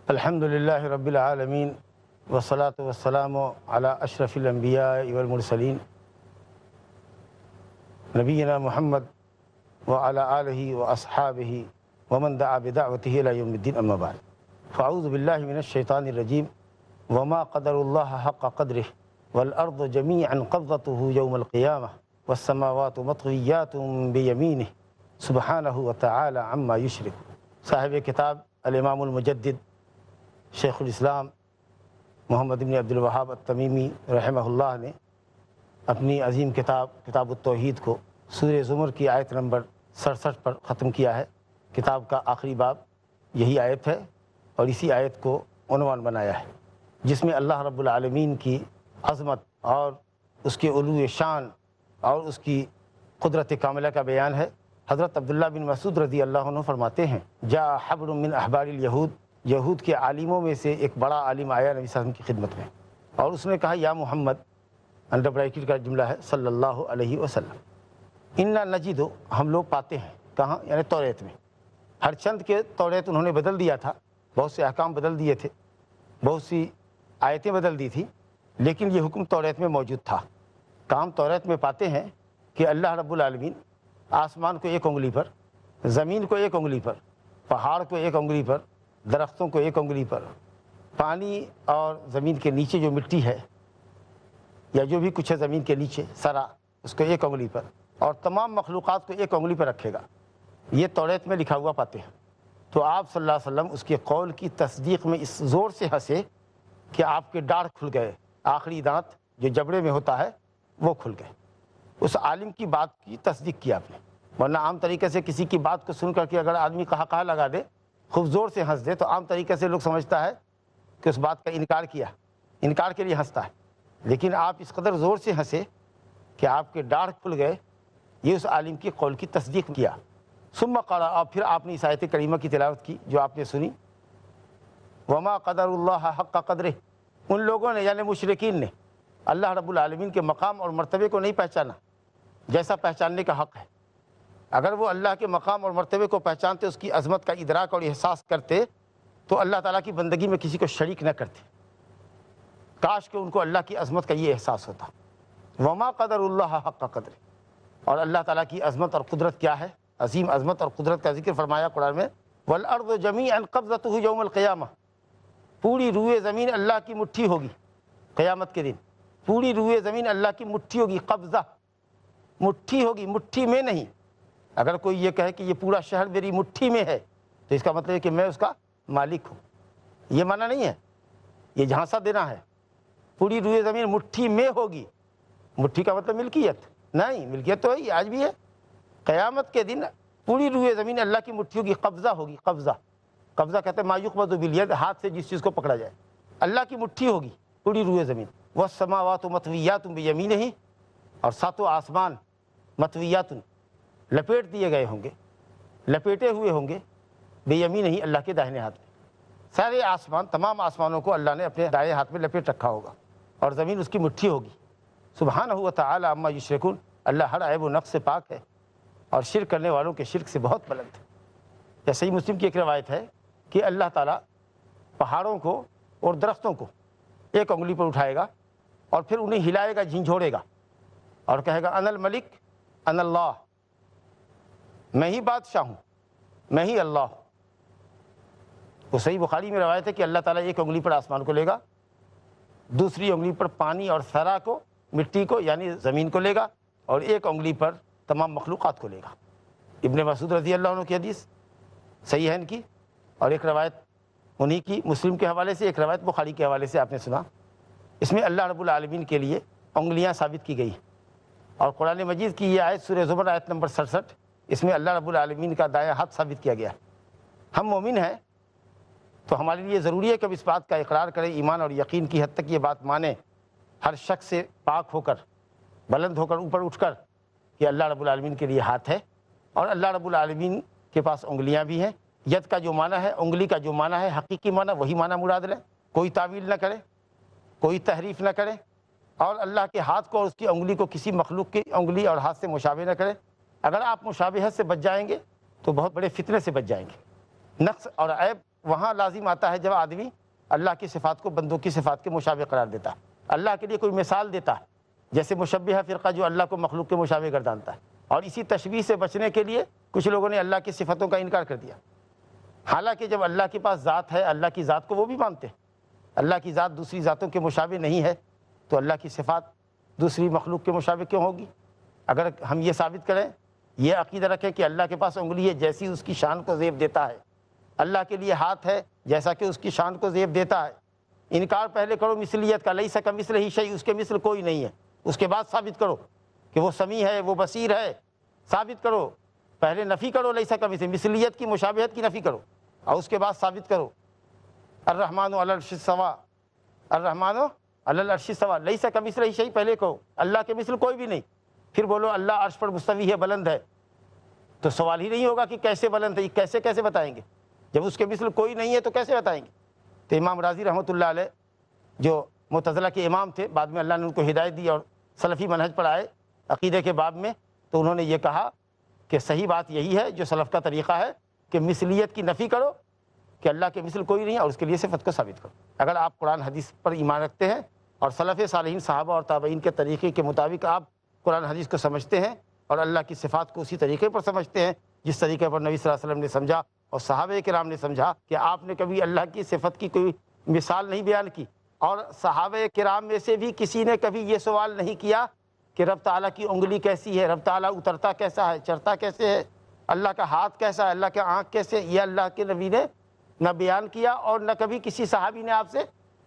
الحمد للہ رب العالمین والصلاة والسلام علی اشرف الانبیاء والمرسلین نبینا محمد وعلی آلہ واصحابہ ومن دعا بدعوته الی یوم الدین، اما بعد فاعوذ باللہ من الشیطان الرجیم وما قدر اللہ حق قدرہ والارض جمیعا قبضته یوم القیامہ والسماوات مطویات بیمینہ سبحانہ وتعالی عما یشرک۔ صاحب کتاب الامام المجدد شیخ الاسلام محمد بن عبد الوہاب التمیمی رحمہ اللہ نے اپنی عظیم کتاب التوحید کو سورہ زمر کی آیت نمبر 67 پر ختم کیا ہے۔ کتاب کا آخری باب یہی آیت ہے اور اسی آیت کو عنوان بنایا ہے، جس میں اللہ رب العالمین کی عظمت اور اس کے علو شان اور اس کی قدرت کاملہ کا بیان ہے۔ حضرت عبداللہ بن مسعود رضی اللہ عنہ فرماتے ہیں، جاء حبر من احبار الیہود، یہود کے عالموں میں سے ایک بڑا عالم آیا نبی صلی اللہ علیہ وسلم کی خدمت میں، اور اس نے کہا یا محمد، انڈر بریکٹ کا جملہ ہے، صلی اللہ علیہ وسلم، انا نجد، ہم لوگ پاتے ہیں، کہاں؟ یعنی توریت میں۔ ہر چند کے توریت انہوں نے بدل دیا تھا، بہت سے احکام بدل دیے تھے، بہت سی آیتیں بدل دی تھی، لیکن یہ حکم توریت میں موجود تھا۔ کام توریت میں پاتے ہیں کہ اللہ رب العالمین آسمان کو ایک انگلی پر، زمین کو ایک انگلی پر، پہاڑ کو ایک انگلی پر، درختوں کو ایک انگلی پر، پانی اور زمین کے نیچے جو مٹی ہے یا جو بھی کچھ ہے زمین کے نیچے سرا، اس کو ایک انگلی پر، اور تمام مخلوقات کو ایک انگلی پر رکھے گا، یہ توریت میں لکھا ہوا پاتے ہیں۔ تو آپ صلی اللہ علیہ وسلم اس کے قول کی تصدیق میں اس زور سے ہنسے کہ آپ کے ڈاڑھ کھل گئے، آخری دانت جو جبڑے میں ہوتا ہے وہ کھل گئے۔ اس عالم کی بات کی تصدیق کی آپ نے، ورنہ عام طریقے سے کسی کی بات کو سن کر کے اگر آدمی کہا لگا دے، خوب زور سے ہنس دے، تو عام طریقے سے لوگ سمجھتا ہے کہ اس بات کا انکار کیا، انکار کے لیے ہنستا ہے، لیکن آپ اس قدر زور سے ہنسے کہ آپ کے ڈاڑھ کھل گئے، یہ اس عالم کی قول کی تصدیق کیا۔ ثم قرأ، اور پھر آپ نے اس آیت کریمہ کی تلاوت کی جو آپ نے سنی، وما قدر اللہ حق قدرہ، ان لوگوں نے یعنی مشرکین نے اللہ رب العالمین کے مقام اور مرتبے کو نہیں پہچانا جیسا پہچاننے کا حق ہے۔ اگر وہ اللہ کے مقام اور مرتبے کو پہچانتے، اس کی عظمت کا ادراک اور احساس کرتے، تو اللہ تعالیٰ کی بندگی میں کسی کو شریک نہ کرتے۔ کاش کہ ان کو اللہ کی عظمت کا یہ احساس ہوتا۔ وما قدر اللہ حق قدر، اور اللہ تعالیٰ کی عظمت اور قدرت کیا ہے؟ عظیم عظمت اور قدرت کا ذکر فرمایا قرآن میں، والارض جمیعا قبضتہ یوم القیامہ، پوری روئے زمین اللہ کی مٹھی ہوگی قیامت کے دن، پوری روئے زمین اللہ کی مٹھی ہوگی، قبضہ مٹھی ہوگی، مٹھی میں نہیں۔ اگر کوئی یہ کہے کہ یہ پورا شہر میری مٹھی میں ہے تو اس کا مطلب ہے کہ میں اس کا مالک ہوں، یہ معنی نہیں ہے، یہ جھانسا دینا ہے۔ پوری روئے زمین مٹھی میں ہوگی، مٹھی کا مطلب ملکیت نہیں، ملکیت تو ہے، آج بھی ہے۔ قیامت کے دن پوری روئے زمین اللہ کی مٹھی ہوگی، قبضہ ہوگی، قبضہ، قبضہ کہتے ہیں ما یقبض بالید، ہاتھ سے جس چیز کو پکڑا جائے، اللہ کی مٹھی ہوگی پوری روئے زمین۔ والسماوات مطویات بیمینہ، اور ساتوں آسمان مطویات، لپیٹ دیے گئے ہوں گے، لپیٹے ہوئے ہوں گے، بیمینہ، اللہ کے داہنے ہاتھ میں۔ سارے آسمان، تمام آسمانوں کو اللہ نے اپنے دائیں ہاتھ میں لپیٹ رکھا ہوگا، اور زمین اس کی مٹھی ہوگی۔ سبحانہ و تعالی عما یشرکون، اللہ ہر عیب و نقص سے پاک ہے اور شرک کرنے والوں کے شرک سے بہت بلند ہے۔ یا صحیح مسلم کی ایک روایت ہے کہ اللہ تعالیٰ پہاڑوں کو اور درختوں کو ایک انگلی پر اٹھائے گا اور پھر انہیں ہلائے گا، جھنجھوڑے گا، اور کہے گا انا الملک انا اللہ، میں ہی بادشاہ ہوں، میں ہی اللہ ہوں۔ وہ صحیح بخاری میں روایت ہے کہ اللہ تعالیٰ ایک انگلی پر آسمان کو لے گا، دوسری انگلی پر پانی اور ثرا کو، مٹی کو یعنی زمین کو لے گا، اور ایک انگلی پر تمام مخلوقات کو لے گا۔ ابن مسعود رضی اللہ عنہ کی حدیث صحیح ہے ان کی، اور ایک روایت انہی کی مسلم کے حوالے سے، ایک روایت بخاری کے حوالے سے آپ نے سنا۔ اس میں اللہ رب العالمین کے لیے انگلیاں ثابت کی گئی. اور قرآن مجید کی یہ آیت سورہ زمر آیت نمبر 67، اس میں اللہ رب العالمین کا دایاں ہاتھ ثابت کیا گیا ہے. ہم مومن ہیں تو ہمارے لیے ضروری ہے کہ اب اس بات کا اقرار کریں، ایمان اور یقین کی حد تک یہ بات مانیں، ہر شک سے پاک ہو کر، بلند ہو کر، اوپر اٹھ کر، کہ اللہ رب العالمین کے لیے ہاتھ ہے اور اللہ رب العالمین کے پاس انگلیاں بھی ہیں. ید کا جو معنی ہے، انگلی کا جو معنی ہے، حقیقی معنی وہی معنی مراد لیں، کوئی تعویل نہ کرے، کوئی تحریف نہ کرے، اور اللہ کے ہاتھ کو اور اس کی انگلی کو کسی مخلوق کی انگلی اور ہاتھ سے مشابہ نہ کرے. اگر آپ مشابہت سے بچ جائیں گے تو بہت بڑے فتنے سے بچ جائیں گے. نقص اور عیب وہاں لازم آتا ہے جب آدمی اللہ کی صفات کو بندوں کی صفات کے مشابہ قرار دیتا ہے، اللہ کے لیے کوئی مثال دیتا ہے، جیسے مشبہہ فرقہ جو اللہ کو مخلوق کے مشابہ گردانتا ہے. اور اسی تشبیہ سے بچنے کے لیے کچھ لوگوں نے اللہ کی صفتوں کا انکار کر دیا، حالانکہ جب اللہ کے پاس ذات ہے، اللہ کی ذات کو وہ بھی مانتے ہیں. اللہ کی ذات دوسری ذاتوں کے مشابہ نہیں ہے تو اللہ کی صفات دوسری مخلوق کے مشابہ کیوں ہوگی؟ اگر ہم یہ ثابت کریں، یہ عقیدہ رکھیں کہ اللہ کے پاس انگلی ہے جیسی اس کی شان کو زیب دیتا ہے، اللہ کے لیے ہاتھ ہے جیسا کہ اس کی شان کو زیب دیتا ہے. انکار پہلے کرو مثلیت کا، لیس کمثلہ شیء، اس کے مثل کوئی نہیں ہے. اس کے بعد ثابت کرو کہ وہ سمیع ہے، وہ بصیر ہے. ثابت کرو، پہلے نفی کرو لیس کمثلہ، مثلیت کی، مشابہت کی نفی کرو، اور اس کے بعد ثابت کرو الرحمن علی العرش استوی، الرحمن علی العرش استوی، لیس کمثلہ شیء پہلے کہو، اللہ کے مثل کوئی بھی نہیں. پھر بولو اللہ عرش پر مستوی ہے، بلند ہے. تو سوال ہی نہیں ہوگا کہ کیسے بلند ہے، کیسے بتائیں گے جب اس کے مثل کوئی نہیں ہے تو کیسے بتائیں گے؟ تو امام راضی رحمۃ اللہ علیہ جو معتزلہ کے امام تھے، بعد میں اللہ نے ان کو ہدایت دی اور سلفی منہج پر آئے عقیدے کے باب میں، تو انہوں نے یہ کہا کہ صحیح بات یہی ہے جو سلف کا طریقہ ہے کہ مثلیت کی نفی کرو، کہ اللہ کے مثل کوئی نہیں ہے، اور اس کے لیے صفت کو ثابت کرو. اگر آپ قرآن حدیث پر ایمان رکھتے ہیں اور سلف صالحین صحابہ اور تابعین کے طریقے کے مطابق آپ قرآن حدیث کو سمجھتے ہیں اور اللہ کی صفات کو اسی طریقے پر سمجھتے ہیں جس طریقے پر نبی صلی اللہ علیہ وسلم نے سمجھا اور صحابہ کرام نے سمجھا، کہ آپ نے کبھی اللہ کی صفت کی کوئی مثال نہیں بیان کی، اور صحابہ کرام میں سے بھی کسی نے کبھی یہ سوال نہیں کیا کہ رب تعالیٰ کی انگلی کیسی ہے، رب تعالیٰ اترتا کیسا ہے، چڑھتا کیسے ہے، اللہ کا ہاتھ کیسا ہے، اللہ کے آنکھ کیسے، یہ اللہ کے نبی نے نہ بیان کیا، اور نہ کبھی کسی صحابی نے آپ سے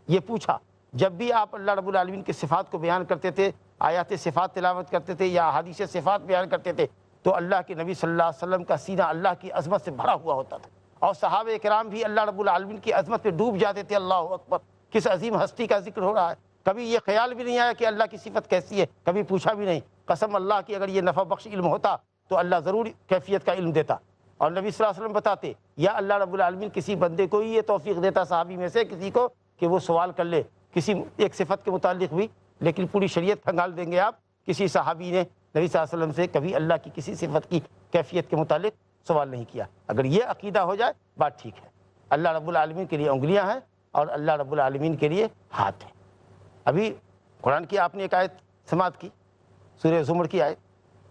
یہ پوچھا. جب بھی آپ اللہ رب العالمین کی صفات کو بیان کرتے تھے، آیات صفات تلاوت کرتے تھے یا احادیث صفات بیان کرتے تھے، تو اللہ کے نبی صلی اللہ علیہ وسلم کا سینہ اللہ کی عظمت سے بھرا ہوا ہوتا تھا، اور صحابہ کرام بھی اللہ رب العالمین کی عظمت میں ڈوب جاتے تھے. اللہ اکبر، کس عظیم ہستی کا ذکر ہو رہا ہے. کبھی یہ خیال بھی نہیں آیا کہ اللہ کی صفت کیسی ہے، کبھی پوچھا بھی نہیں. قسم اللہ کی اگر یہ نفع بخش علم ہوتا تو اللہ ضرور کیفیت کا علم دیتا، اور نبی صلی اللہ علیہ وسلم بتاتے، یا اللہ رب العالمین کسی بندے کو یہ توفیق دیتا صحابی میں سے کسی کو کہ وہ سوال کر لے کسی ایک صفت کے متعلق بھی، لیکن پوری شریعت کھنگال دیں گے آپ. کسی صحابی نے نبی صلی اللہ علیہ وسلم سے کبھی اللہ کی کسی صفت کی کیفیت کے متعلق سوال نہیں کیا. اگر یہ عقیدہ ہو جائے بات ٹھیک ہے. اللہ رب العالمین کے لیے انگلیاں ہیں اور اللہ رب العالمین کے لیے ہاتھ ہیں. ابھی قرآن کی آپ نے ایک آیت سماعت کی، سورہ زمر کی آیت.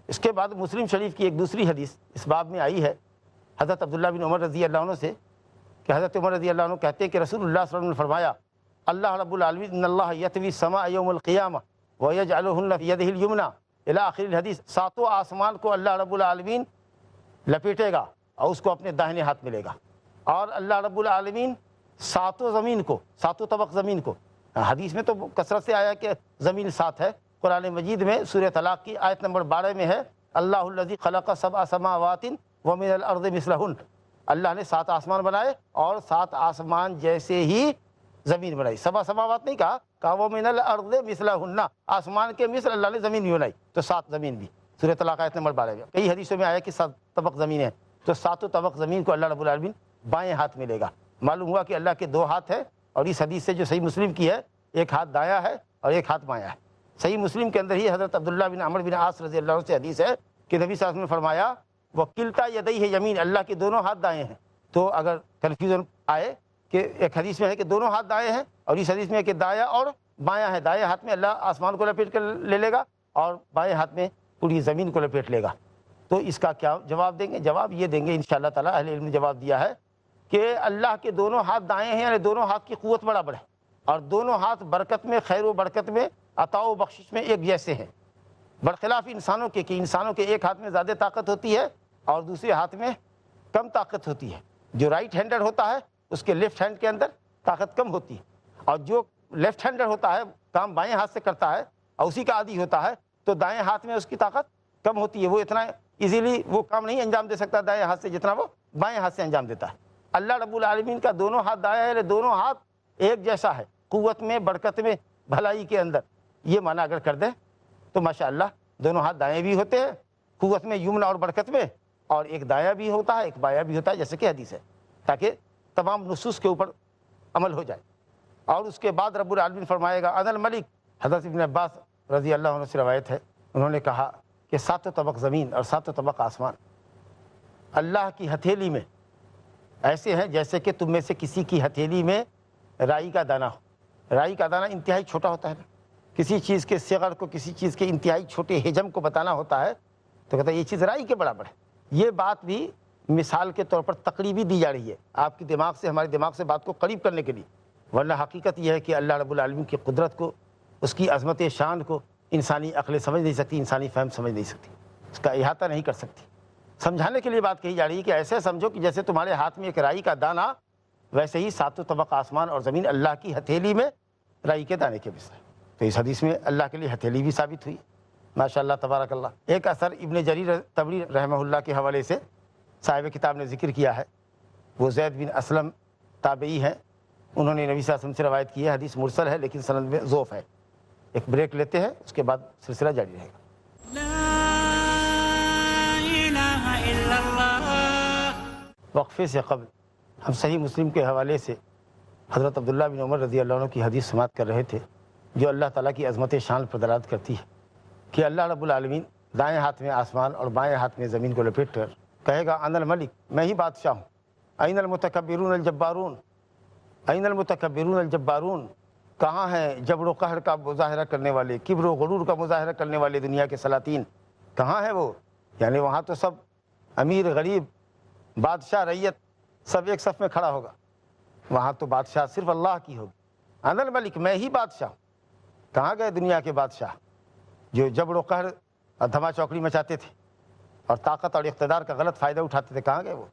اس کے بعد مسلم شریف کی ایک دوسری حدیث اس باب میں آئی ہے حضرت عبداللہ بن عمر رضی اللہ عنہ سے، کہ حضرت عمر رضی اللہ عنہ کہتے ہیں کہ رسول اللہ صلی اللہ علیہ وسلم نے فرمایا، اللہ رب العالمین ان اللہ یطوی السماء یوم القیامہ ویجعلہن فی یدہ الیمنی الی آخر الحدیث. ساتوں آسمان کو اللہ رب العالمین لپیٹے گا اور اس کو اپنے داہنے ہاتھ ملے گا، اور اللہ رب العالمین ساتوں زمین کو، ساتوں طبق زمین کو، حدیث میں تو کثرت سے آیا کہ زمین سات ہے، قرآن مجید میں سورہ طلاق کی آیت نمبر 12 میں ہے، اللہ الذی خلق سبع سماوات ومن الارض مثلہن. اللہ نے 7 آسمان بنائے اور 7 آسمان جیسے ہی زمین بنائی. سبع سماوات نہیں کہا ومن الارض مثلہن، آسمان کے مثل اللہ نے زمین بھی بنائی، تو 7 زمین بھی. سورہ طلاق آیت نمبر 12 میں کئی حدیثوں میں آیا کہ 7 طبق زمین ہیں، تو 7 طبق زمین کو اللہ رب العالمین بائیں ہاتھ میں لے گا. معلوم ہوا کہ اللہ کے 2 ہاتھ ہیں، اور اس حدیث سے جو صحیح مسلم کی ہے، ایک ہاتھ دایاں ہے اور ایک ہاتھ بایاں ہے. صحیح مسلم کے اندر ہی حضرت عبداللہ بن عمرو بن عاص رضی اللہ عنہ سے حدیث ہے کہ نبی صلی اللہ علیہ وسلم نے فرمایا وکلتا یدیہ یمین، اللہ کے دونوں ہاتھ دائیں ہیں. تو اگر کنفیوژن آئے کہ ایک حدیث میں ہے کہ دونوں ہاتھ دائیں ہیں اور اس حدیث میں ہے کہ دایاں اور بایاں ہے، دایاں ہاتھ میں اللہ آسمان کو لپیٹ کر لے لے گا اور بائیں ہاتھ میں پوری زمین کو لپیٹ لے گا، تو اس کا کیا جواب دیں گے؟ جواب یہ دیں گے انشاءاللہ تعالی، اہل علم نے جواب دیا ہے کہ اللہ کے دونوں ہاتھ دائیں ہیں، یعنی دونوں ہاتھ کی قوت برابر ہے، اور دونوں ہاتھ برکت میں، خیر و برکت میں، عطا و بخشش میں ایک جیسے ہیں، برخلاف انسانوں کے، کہ انسانوں کے ایک ہاتھ میں زیادہ طاقت ہوتی ہے اور دوسرے ہاتھ میں کم طاقت ہوتی ہے. جو رائٹ ہینڈر ہوتا ہے اس کے لیفٹ ہینڈ کے اندر طاقت کم ہوتی ہے، اور جو لیفٹ ہینڈر ہوتا ہے کام بائیں ہاتھ سے کرتا ہے اور اسی کا عادی ہوتا ہے تو دائیں ہاتھ میں اس کی طاقت کم ہوتی ہے، وہ اتنا ایزیلی وہ کام نہیں انجام دے سکتا دائیں ہاتھ سے جتنا وہ بائیں ہاتھ سے انجام دیتا ہے۔ اللہ رب العالمین کا دونوں ہاتھ دائیں ہے، دونوں ہاتھ ایک جیسا ہے، قوت میں، برکت میں، بھلائی کے اندر، یہ معنی اگر کر دیں تو ماشاءاللہ دونوں ہاتھ دائیں بھی ہوتے ہیں قوت میں، یمن اور برکت میں، اور ایک دایاں بھی ہوتا ہے ایک بایاں بھی ہوتا ہے، جیسے کہ حدیث ہے، تاکہ تمام نصوص کے اوپر عمل ہو جائے۔ اور اس کے بعد رب العالمین فرمائے گا انا الملک۔ حضرت ابن عباس رضی اللہ عنہ سے روایت ہے، انہوں نے کہا کہ 7 طبق زمین اور 7 طبق آسمان اللہ کی ہتھیلی میں ایسے ہیں جیسے کہ تم میں سے کسی کی ہتھیلی میں رائی کا دانہ ہو۔ رائی کا دانہ انتہائی چھوٹا ہوتا ہے نا، کسی چیز کے صغر کو، کسی چیز کے انتہائی چھوٹے حجم کو بتانا ہوتا ہے تو کہتا ہے یہ چیز رائی کے برابر ہے۔ یہ بات بھی مثال کے طور پر تقریبی دی جا رہی ہے آپ کے دماغ سے، ہمارے دماغ سے بات کو قریب کرنے کے لیے، ورنہ حقیقت یہ ہے کہ اللہ رب العالمین کی قدرت کو، اس کی عظمت شان کو انسانی عقل سمجھ نہیں سکتی، انسانی فہم سمجھ نہیں سکتی، اس کا احاطہ نہیں کر سکتی۔ سمجھانے کے لیے بات کہی جا رہی ہے کہ ایسے سمجھو کہ جیسے تمہارے ہاتھ میں ایک رائی کا دانہ، ویسے ہی 7 طبق آسمان اور زمین اللہ کی ہتھیلی میں رائی کے دانے کے مثل ہے۔ تو اس حدیث میں اللہ کے لیے ہتھیلی بھی ثابت ہوئی، ماشاءاللہ تبارک اللہ۔ ایک اثر ابن جریر طبری رحمہ اللہ کے حوالے سے صاحب کتاب نے ذکر کیا ہے، وہ زید بن اسلم تابعی ہیں، انہوں نے نبی صلی اللہ علیہ وسلم سے روایت کی ہے، حدیث مرسل ہے لیکن سند میں ضعف ہے۔ ایک بریک لیتے ہیں، اس کے بعد سلسلہ جاری رہے گا۔ وقفے سے قبل ہم صحیح مسلم کے حوالے سے حضرت عبداللہ بن عمر رضی اللہ عنہ کی حدیث سماعت کر رہے تھے، جو اللہ تعالیٰ کی عظمت شان پر دلالت کرتی ہے کہ اللہ رب العالمین دائیں ہاتھ میں آسمان اور بائیں ہاتھ میں زمین کو لپیٹ کر کہے گا انا الملک، میں ہی بادشاہ ہوں، این المتکبرون الجبارون، این المتکبرون الجبارون، کہاں ہیں جبر و قہر کا مظاہرہ کرنے والے، کبر و غرور کا مظاہرہ کرنے والے دنیا کے سلاطین، کہاں ہیں وہ؟ یعنی وہاں تو سب امیر غریب، بادشاہ ریت سب ایک صف میں کھڑا ہوگا، وہاں تو بادشاہ صرف اللہ کی ہوگی۔ انا الملک، میں ہی بادشاہ ہوں۔ کہاں گئے دنیا کے بادشاہ جو جبر و قہر اور دھما چوکڑی مچاتے تھے اور طاقت اور اقتدار کا غلط فائدہ اٹھاتے تھے، کہاں گئے وہ؟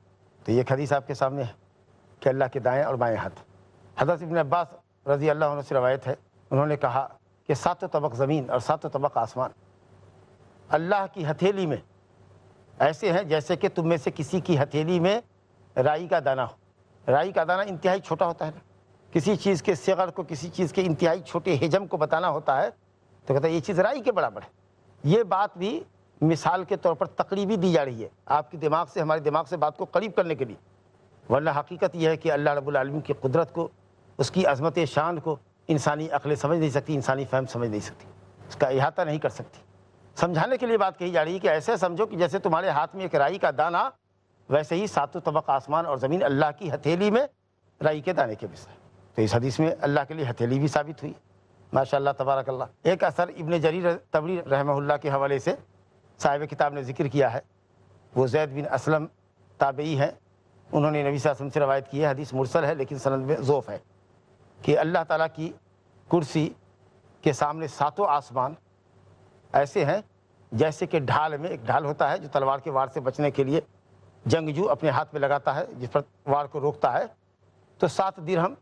تو یہ حدیث آپ کے سامنے ہے کہ اللہ کے دائیں اور بائیں ہاتھ۔ حضرت ابن عباس رضی اللہ عنہ سے روایت ہے، انہوں نے کہا کہ 7 طبق زمین اور 7 طبق آسمان اللہ کی ہتھیلی میں ایسے ہیں جیسے کہ تم میں سے کسی کی ہتھیلی میں رائی کا دانہ ہو۔ رائی کا دانہ انتہائی چھوٹا ہوتا ہے نا، کسی چیز کے صغر کو، کسی چیز کے انتہائی چھوٹے حجم کو بتانا ہوتا ہے تو کہتا ہے یہ چیز رائی کے برابر ہے۔ یہ بات بھی مثال کے طور پر تقریبی دی جا رہی ہے آپ کے دماغ سے، ہمارے دماغ سے بات کو قریب کرنے کے لیے، ورنہ حقیقت یہ ہے کہ اللہ رب العالمین کی قدرت کو، اس کی عظمت شان کو انسانی عقل سمجھ نہیں سکتی، انسانی فہم سمجھ نہیں سکتی، اس کا احاطہ نہیں کر سکتی۔ سمجھانے کے لیے بات کہی جا رہی ہے کہ ایسے سمجھو کہ جیسے تمہارے ہاتھ میں ایک رائی کا دانہ، ویسے ہی 7 طبق آسمان اور زمین اللہ کی ہتھیلی میں رائی کے دانے کے مثل ہے۔ تو اس حدیث میں اللہ کے لیے ہتھیلی بھی ثابت ہوئی، ماشاءاللہ تبارک اللہ۔ ایک اثر ابن جریر طبری رحمہ اللہ کے حوالے سے صاحب کتاب نے ذکر کیا ہے، وہ زید بن اسلم تابعی ہیں، انہوں نے نبی صلی اللہ علیہ وسلم سے روایت کی ہے، حدیث مرسل ہے لیکن سند میں ضعف ہے، کہ اللہ تعالیٰ کی کرسی کے سامنے 7 آسمان ایسے ہیں جیسے کہ ڈھال میں، ایک ڈھال ہوتا ہے جو تلوار کے وار سے بچنے کے لیے جنگجو اپنے ہاتھ میں لگاتا ہے جس پر وار کو روکتا ہے، تو 7 درہم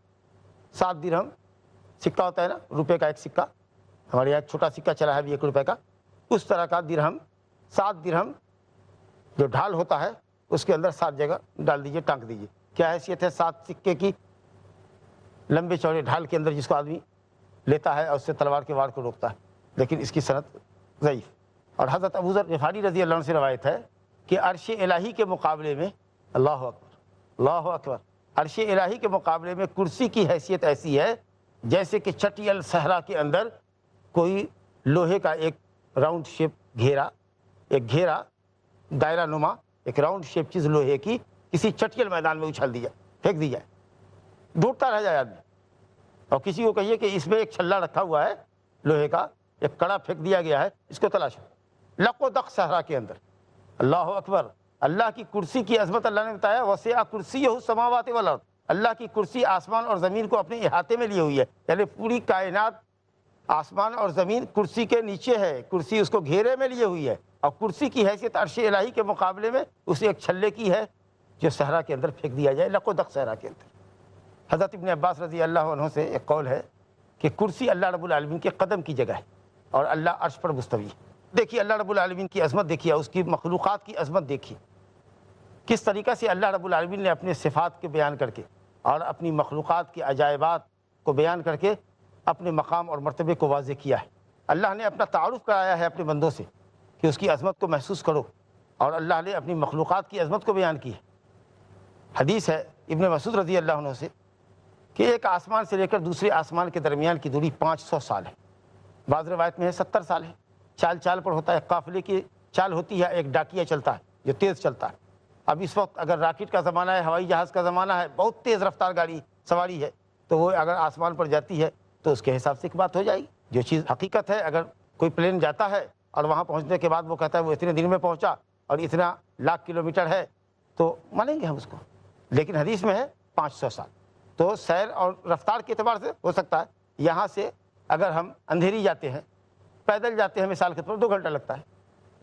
سکہ ہوتا ہے نا، روپے کا ایک سکہ، ہمارے یہاں چھوٹا سکہ چلا ہے ابھی 1 روپے کا، اس طرح کا درہم، 7 درہم جو ڈھال ہوتا ہے اس کے اندر 7 جگہ ڈال دیجئے، ٹانک دیجئے۔ کیا حیثیت ہے 7 سکے کی لمبے چوڑے ڈھال کے اندر، جس کو آدمی لیتا ہے اور اس سے تلوار کے وار کو روکتا ہے، لیکن اس کی صنعت ضعیف۔ اور حضرت ابو ذر غفاری رضی اللہ عنہ سے روایت ہے کہ عرش الہی کے مقابلے میں، اللہ اکبر اللہ اکبر، عرش الہی کے مقابلے میں کرسی کی حیثیت ایسی ہے جیسے کہ چٹیل صحرا کے اندر کوئی لوہے کا ایک راؤنڈ شیپ گھیرا دائرہ نما ایک راؤنڈ شیپ چیز لوہے کی کسی چٹیل میدان میں اچھل دی جائے، پھینک دی جائے، ڈھونڈتا رہ جائے آدمی، اور کسی کو کہیے کہ اس میں ایک چھلا رکھا ہوا ہے لوہے کا، ایک کڑا پھینک دیا گیا ہے، اس کو تلاشو، لق و دق صحرا کے اندر۔ اللہ اکبر، اللہ کی کرسی کی عظمت اللہ نے بتایا، وسع کرسیہ السماوات والارض، اللہ کی کرسی آسمان اور زمین کو اپنے احاطے میں لیے ہوئی ہے، یعنی پوری کائنات آسمان اور زمین کرسی کے نیچے ہے، کرسی اس کو گھیرے میں لیے ہوئی ہے، اور کرسی کی حیثیت عرش الہی کے مقابلے میں اسے ایک چھلے کی ہے جو صحرا کے اندر پھینک دیا جائے، لق و دق صحرا کے اندر۔ حضرت ابن عباس رضی اللہ عنہ سے ایک قول ہے کہ کرسی اللہ رب العالمین کے قدم کی جگہ ہے، اور اللہ عرش پر مستوی ہے۔ دیکھیے اللہ رب العالمین کی عظمت، دیکھیے اس کی مخلوقات کی عظمت، دیکھیے کس طریقہ سے اللہ رب العالمین نے اپنے صفات کے بیان کر کے اور اپنی مخلوقات کے عجائبات کو بیان کر کے اپنے مقام اور مرتبے کو واضح کیا ہے۔ اللہ نے اپنا تعارف کرایا ہے اپنے بندوں سے کہ اس کی عظمت کو محسوس کرو، اور اللہ نے اپنی مخلوقات کی عظمت کو بیان کی ہے۔ حدیث ہے ابن مسعود رضی اللہ عنہ سے کہ ایک آسمان سے لے کر دوسرے آسمان کے درمیان کی دوری 500 سال ہے، بعض روایت میں ہے 70 سال ہے۔ چال چال پر ہوتا ہے، قافلے کی چال ہوتی ہے، ایک ڈاکیہ چلتا ہے جو تیز چلتا ہے۔ اب اس وقت اگر راکٹ کا زمانہ ہے، ہوائی جہاز کا زمانہ ہے، بہت تیز رفتار گاڑی سواری ہے، تو وہ اگر آسمان پر جاتی ہے تو اس کے حساب سے ایک بات ہو جائے گی۔ جو چیز حقیقت ہے، اگر کوئی پلین جاتا ہے اور وہاں پہنچنے کے بعد وہ کہتا ہے وہ اتنے دن میں پہنچا اور اتنا لاکھ کلومیٹر ہے، تو مانیں گے ہم اس کو۔ لیکن حدیث میں ہے 500 سال، تو سیر اور رفتار کے اعتبار سے ہو سکتا ہے یہاں سے اگر ہم اندھیری جاتے ہیں، پیدل جاتے ہیں مثال کے طور پر 2 گھنٹہ لگتا ہے،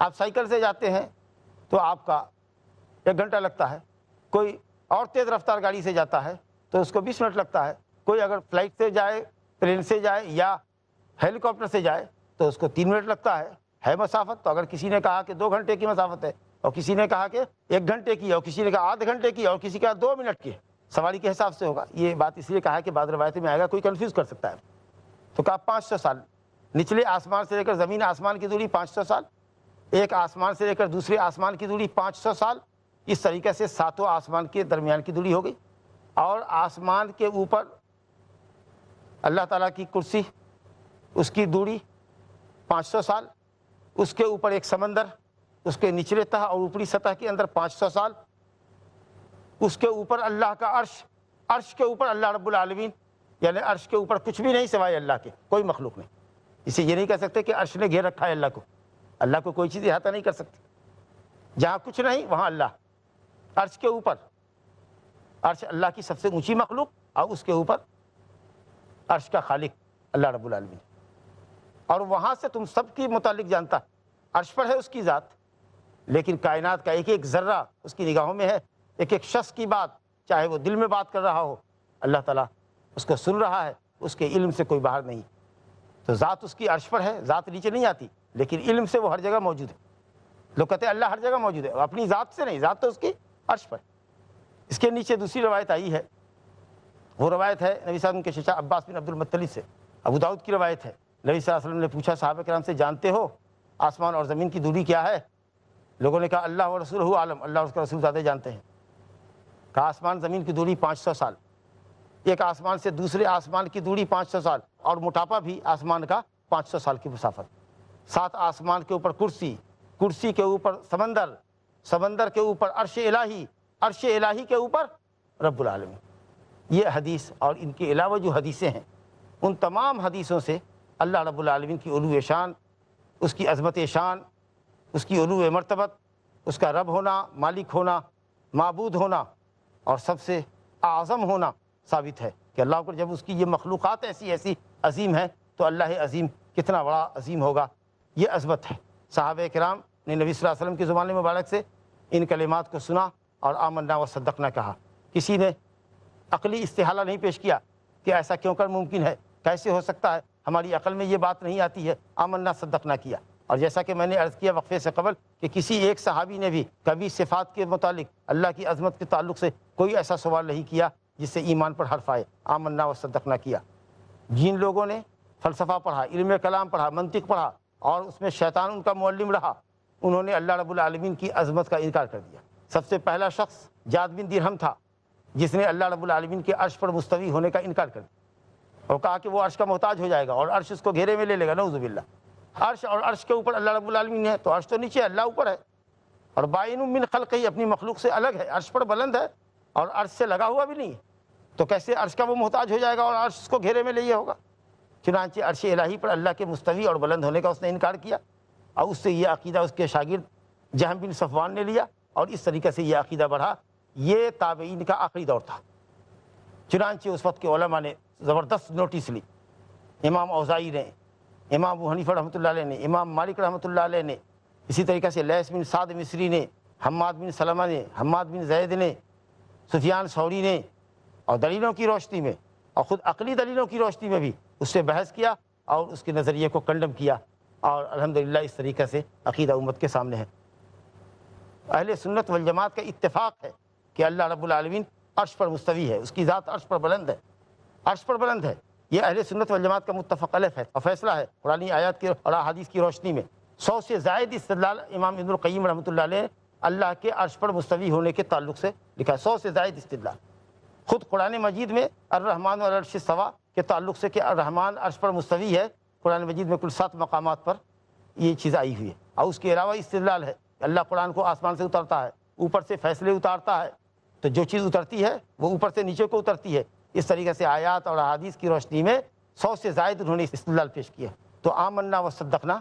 آپ سائیکل سے جاتے ہیں تو آپ کا 1 گھنٹہ لگتا ہے، کوئی اور تیز رفتار گاڑی سے جاتا ہے تو اس کو 20 منٹ لگتا ہے، کوئی اگر فلائٹ سے جائے، پلین سے جائے یا ہیلی کاپٹر سے جائے تو اس کو 3 منٹ لگتا ہے مسافت۔ تو اگر کسی نے کہا کہ 2 گھنٹے کی مسافت ہے، اور کسی نے کہا کہ 1 گھنٹے کی، اور کسی نے کہا آدھے گھنٹے کی، اور کسی کا 2 منٹ کی، سواری کے حساب سے ہوگا۔ یہ بات اس لیے کہا ہے کہ بعض روایتوں میں آئے گا کوئی کنفیوز کر سکتا ہے، تو کہا 500 سال۔ نچلے آسمان سے لے کر زمین آسمان کی دوری 500 سال، ایک آسمان سے لے کر دوسرے آسمان کی دوری 500 سال، اس طریقے سے 7 آسمان کے درمیان کی دوری ہو گئی۔ اور آسمان کے اوپر اللہ تعالیٰ کی کرسی، اس کی دوری 500 سال، اس کے اوپر ایک سمندر، اس کے نچلے تہ اور اوپری سطح کے اندر 500 سال، اس کے اوپر اللہ کا عرش، عرش کے اوپر اللہ رب العالمین، یعنی عرش کے اوپر کچھ بھی نہیں سوائے اللہ کے، کوئی مخلوق نہیں۔ اسے یہ نہیں کہہ سکتے کہ عرش نے گھیر رکھا ہے اللہ کو، اللہ کو کوئی چیز احاطہ نہیں کر سکتی۔ جہاں کچھ نہیں وہاں اللہ، عرش کے اوپر، عرش اللہ کی سب سے اونچی مخلوق، اور اس کے اوپر عرش کا خالق اللہ رب العالمین، اور وہاں سے تم سب کی متعلق جانتا ہے۔ عرش پر ہے اس کی ذات، لیکن کائنات کا ایک ایک ذرہ اس کی نگاہوں میں ہے، ایک ایک شخص کی بات، چاہے وہ دل میں بات کر رہا ہو، اللہ تعالیٰ اس کو سن رہا ہے، اس کے علم سے کوئی باہر نہیں۔ تو ذات اس کی عرش پر ہے، ذات نیچے نہیں آتی، لیکن علم سے وہ ہر جگہ موجود ہے۔ لوگ کہتے ہیں اللہ ہر جگہ موجود ہے، اپنی ذات سے نہیں، ذات تو اس کی عرش پر۔ اس کے نیچے دوسری روایت آئی ہے، وہ روایت ہے نبی صلی اللہ علیہ وسلم کے چچا عباس بن عبد المطلب سے، ابو داؤد کی روایت ہے۔ نبی صلی اللہ علیہ وسلم نے پوچھا صحابہ کرام سے، جانتے ہو آسمان اور زمین کی دوری کیا ہے؟ لوگوں نے کہا اللہ و رسولہ عالم، اللہ اور اس کا رسول زیادہ جانتے ہیں۔ کہا آسمان زمین کی دوری 500 سال، ایک آسمان سے دوسرے آسمان کی دوری 500 سال، اور موٹاپا بھی آسمان کا 500 سال کی مسافت۔ 7 آسمان کے اوپر کرسی، کرسی کے اوپر سمندر، سمندر کے اوپر عرش الہی، عرش الہی کے اوپر رب العالمین۔ یہ حدیث اور ان کے علاوہ جو حدیثیں ہیں، ان تمام حدیثوں سے اللہ رب العالمین کی علو شان، اس کی عظمت شان، اس کی علو مرتبت، اس کا رب ہونا، مالک ہونا، معبود ہونا، اور سب سے اعظم ہونا ثابت ہے کہ اللہ پر جب اس کی یہ مخلوقات ایسی ایسی عظیم ہیں تو اللہ عظیم کتنا بڑا عظیم ہوگا۔ یہ عظمت ہے۔ صحابہ کرام نے نبی صلی اللہ علیہ وسلم کی زبان مبارک سے ان کلمات کو سنا اور آمنا و صدقنا کہا۔ کسی نے عقلی استحالہ نہیں پیش کیا کہ ایسا کیوں کر ممکن ہے، کیسے ہو سکتا ہے، ہماری عقل میں یہ بات نہیں آتی ہے، آمنا صدقنا کیا۔ اور جیسا کہ میں نے عرض کیا وقفے سے قبل کہ کسی ایک صحابی نے بھی کبھی صفات کے متعلق، اللہ کی عظمت کے تعلق سے کوئی ایسا سوال نہیں کیا جس سے ایمان پر حرف آئے، آمنا و صدقنا کیا۔ جن لوگوں نے فلسفہ پڑھا، علم کلام پڑھا، منطق پڑھا، اور اس میں شیطان ان کا معلم رہا، انہوں نے اللہ رب العالمین کی عظمت کا انکار کر دیا۔ سب سے پہلا شخص جاد بن درہم تھا جس نے اللہ رب العالمین کے عرش پر مستوی ہونے کا انکار کر دیا، اور کہا کہ وہ عرش کا محتاج ہو جائے گا اور عرش اس کو گھیرے میں لے لے گا، نعوذ باللہ۔ عرش اور عرش کے اوپر اللہ رب العالمین ہے تو عرش تو نیچے ہے، اللہ اوپر ہے، اور بائن من خلقہ، اپنی مخلوق سے الگ ہے، عرش پر بلند ہے اور عرش سے لگا ہوا بھی نہیں ہے، تو کیسے عرش کا وہ محتاج ہو جائے گا اور عرش اس کو گھیرے میں لیے ہوگا؟ چنانچہ عرش الہی پر اللہ کے مستوی اور بلند ہونے کا اس نے انکار کیا، اور اس سے یہ عقیدہ اس کے شاگرد جہم بن صفوان نے لیا، اور اس طریقے سے یہ عقیدہ بڑھا۔ یہ تابعین کا آخری دور تھا۔ چنانچہ اس وقت کے علماء نے زبردست نوٹس لی، امام اوزاعی نے، امام ابو حنیفہ رحمۃ اللہ علیہ نے، امام مالک رحمۃ اللہ علیہ نے، اسی طریقے سے لیث بن سعد مصری نے، حماد بن سلمہ نے، حماد بن زید نے، سفیان ثوری نے، اور دلیلوں کی روشنی میں اور خود عقلی دلیلوں کی روشنی میں بھی اس سے بحث کیا اور اس کے نظریے کو کنڈم کیا اور الحمدللہ اس طریقے سے عقیدہ امت کے سامنے ہے۔ اہل سنت والجماعت کا اتفاق ہے کہ اللہ رب العالمین عرش پر مستوی ہے، اس کی ذات عرش پر بلند ہے، عرش پر بلند ہے۔ یہ اہل سنت والجماعت کا متفق علیہ ہے اور فیصلہ ہے قرآنی آیات کی اور احادیث کی روشنی میں۔ 100 سے زائد استدلال امام ابن القیم رحمۃ اللہ علیہ اللہ کے عرش پر مستوی ہونے کے تعلق سے لکھا ہے، 100 سے زائد استدلال۔ خود قرآن مجید میں الرحمن علی العرش استویٰ کے تعلق سے کہ الرحمن عرش پر مستوی ہے، قرآن مجید میں کل 7 مقامات پر یہ چیز آئی ہوئی ہے۔ اور اس کے علاوہ استدلال ہے کہ اللہ قرآن کو آسمان سے اترتا ہے، اوپر سے فیصلے اتارتا ہے، تو جو چیز اترتی ہے وہ اوپر سے نیچے کو اترتی ہے۔ اس طریقے سے آیات اور احادیث کی روشنی میں 100 سے زائد انہوں نے استدلال پیش کیا۔ تو آمنا و صدقنا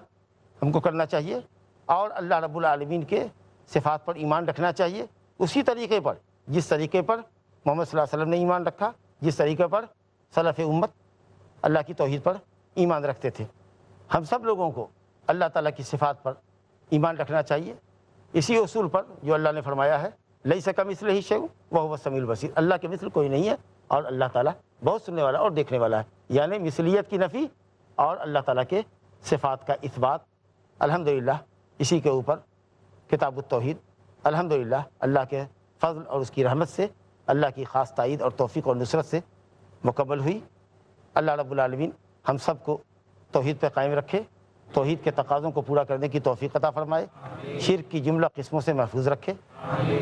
ہم کو کرنا چاہیے اور اللہ رب العالمین کے صفات پر ایمان رکھنا چاہیے، اسی طریقے پر جس طریقے پر محمد صلی اللہ علیہ وسلم نے ایمان رکھا، جس طریقے پر سلف امت اللہ کی توحید پر ایمان رکھتے تھے۔ ہم سب لوگوں کو اللہ تعالیٰ کی صفات پر ایمان رکھنا چاہیے، اسی اصول پر جو اللہ نے فرمایا ہے لیس کمثلہ شیء وہو السمیع البصیر، اللہ کے مثل کوئی نہیں ہے اور اللہ تعالیٰ بہت سننے والا اور دیکھنے والا ہے، یعنی مثلیت کی نفی اور اللہ تعالیٰ کے صفات کا اثبات۔ الحمدللہ اسی کے اوپر کتاب التوحید الحمدللہ اللہ کے فضل اور اس کی رحمت سے، اللہ کی خاص تائید اور توفیق اور نصرت سے مکمل ہوئی۔ اللہ رب العالمین ہم سب کو توحید پہ قائم رکھے، توحید کے تقاضوں کو پورا کرنے کی توفیق عطا فرمائے، شرک کی جملہ قسموں سے محفوظ رکھے،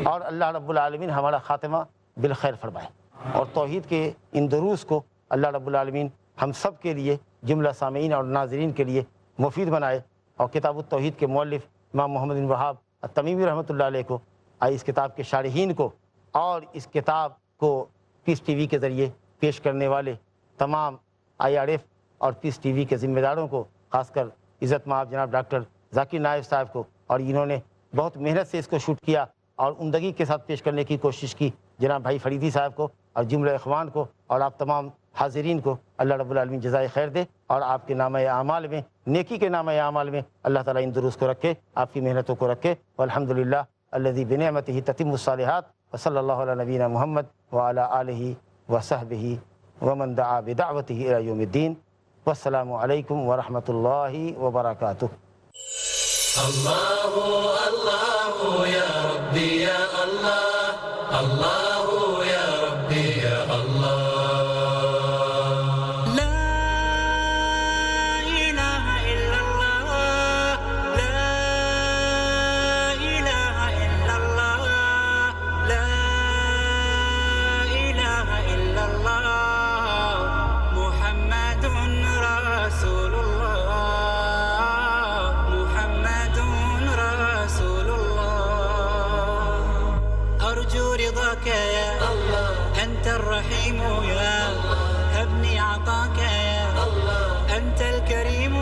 اور اللہ رب العالمین ہمارا خاتمہ بالخیر فرمائے، اور توحید کے ان دروس کو اللہ رب العالمین ہم سب کے لیے، جملہ سامعین اور ناظرین کے لیے مفید بنائے، اور کتاب التوحید کے مؤلف امام محمد بن وہاب التمیمی رحمۃ اللہ علیہ کو، اس کتاب کے شارحین کو، اور اس کتاب کو پیس ٹی وی کے ذریعے پیش کرنے والے تمام IRF اور پیس ٹی وی کے ذمہ داروں کو، خاص کر عزت مآب جناب ڈاکٹر ذاکر نائب صاحب کو، اور انہوں نے بہت محنت سے اس کو شوٹ کیا اور عمدگی کے ساتھ پیش کرنے کی کوشش کی، جناب بھائی فریدی صاحب کو اور جملہ اخوان کو، اور آپ تمام حاضرین کو اللہ رب العالمین جزائے خیر دے، اور آپ کے نامہ اعمال میں، نیکی کے نامہ اعمال میں اللہ تعالیٰ ان دروس کو رکھے، آپ کی محنتوں کو رکھے۔ والحمدللہ الذی بنعمتہ تتم الصالحات، وصلی اللہ علی نبینا محمد وعلی آلہ وصحبہ ومن دعا بدعوتہ الی یوم الدین۔ والسلام علیکم ورحمۃ اللہ وبرکاتہ۔ اللہ اللہ یا ربی یا اللہ، اللہ یا ربی یا اللہ۔ أنت الرحيم يا الله، هبني عطاك يا الله، أنت الكريم